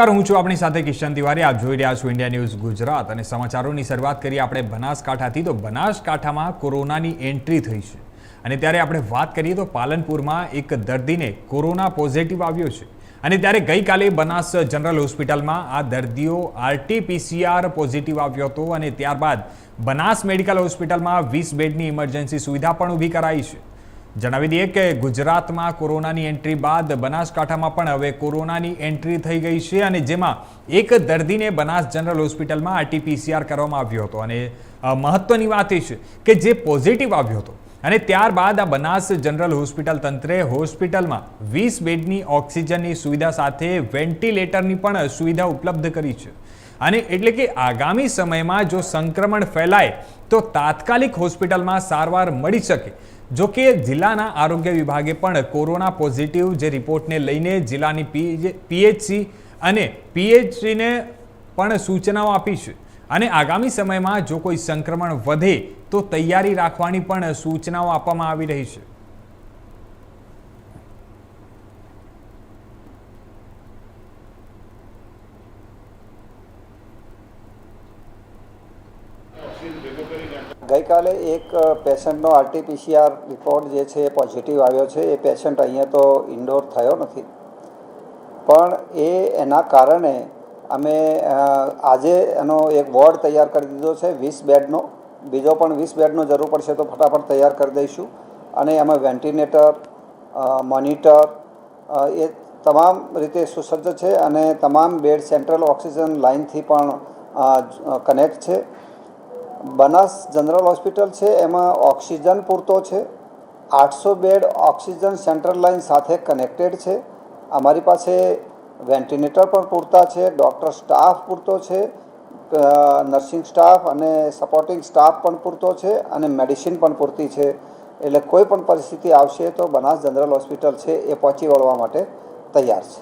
હું છું આપણી સાથે કિશન તિવારી। આપ જોઈ રહ્યા છો ઇન્ડિયા ન્યૂઝ ગુજરાત અને સમાચારોની શરૂઆત કરીએ આપણે બનાસકાંઠાથી। તો બનાસકાંઠામાં કોરોનાની એન્ટ્રી થઈ છે અને ત્યારે આપણે વાત કરીએ તો પાલનપુરમાં એક દર્દીને કોરોના પોઝિટિવ આવ્યો છે અને ત્યારે ગઈકાલે બનાસ જનરલ હોસ્પિટલમાં આ દર્દીઓ RT-PCR પોઝિટિવ આવ્યો હતો અને ત્યારબાદ બનાસ મેડિકલ હોસ્પિટલમાં 20 બેડની ઇમરજન્સી સુવિધા પણ ઊભી કરાઈ છે। જણાવી દઈએ કે ગુજરાતમાં કોરોનાની એન્ટ્રી બાદ બનાસકાંઠામાં પણ હવે કોરોનાની એન્ટ્રી થઈ ગઈ છે અને જેમાં એક દર્દીને બનાસ જનરલ હોસ્પિટલમાં RT-PCR કરવામાં આવ્યો હતો અને મહત્વની વાત એ છે કે જે પોઝિટિવ આવ્યો હતો અને ત્યારબાદ આ બનાસ જનરલ હોસ્પિટલ તંત્રે હોસ્પિટલમાં 20 બેડની ઓક્સિજનની સુવિધા સાથે વેન્ટિલેટરની પણ સુવિધા ઉપલબ્ધ કરી છે અને એટલે કે આગામી સમયમાં જો સંક્રમણ ફેલાય તો તાત્કાલિક હોસ્પિટલમાં સારવાર મળી શકે। જો કે જિલ્લાના આરોગ્ય વિભાગે પણ કોરોના પોઝિટિવ જે રિપોર્ટને લઈને જિલ્લાની PHC અને PHCને પણ સૂચનાઓ આપી છે અને આગામી સમયમાં જો કોઈ સંક્રમણ વધે તો તૈયારી રાખવાની પણ સૂચનાઓ આપવામાં આવી રહી છે। ગઈકાલે એક પેશન્ટનો RT-PCR રિપોર્ટ જે છે એ પોઝિટિવ આવ્યો છે। એ પેશન્ટ અહીંયા તો ઇન્ડોર થયો નથી, પણ એના કારણે અમે આજે એનો એક વોર્ડ તૈયાર કરી દીધો છે 20 બેડનો। બીજો પણ 20 બેડનો જરૂર પડશે તો ફટાફટ તૈયાર કરી દઈશું અને એમાં વેન્ટિલેટર, મોનિટર એ તમામ રીતે સુસજ્જ છે અને તમામ બેડ સેન્ટ્રલ ઓક્સિજન લાઇનથી પણ કનેક્ટ છે। બનાસ જનરલ હોસ્પિટલ છે એમાં ઓક્સિજન પૂરતો છે, 800 બેડ ઓક્સિજન સેન્ટ્રલ લાઇન સાથે કનેક્ટેડ છે। અમારી પાસે વેન્ટિલેટર પણ પૂરતા છે, ડૉક્ટર સ્ટાફ પૂરતો છે, નર્સિંગ સ્ટાફ અને સપોર્ટિંગ સ્ટાફ પણ પૂરતો છે અને મેડિસિન પણ પૂરતી છે। એટલે કોઈ પણ પરિસ્થિતિ આવશે તો બનાસ જનરલ હોસ્પિટલ છે એ પહોંચી વળવા માટે તૈયાર છે।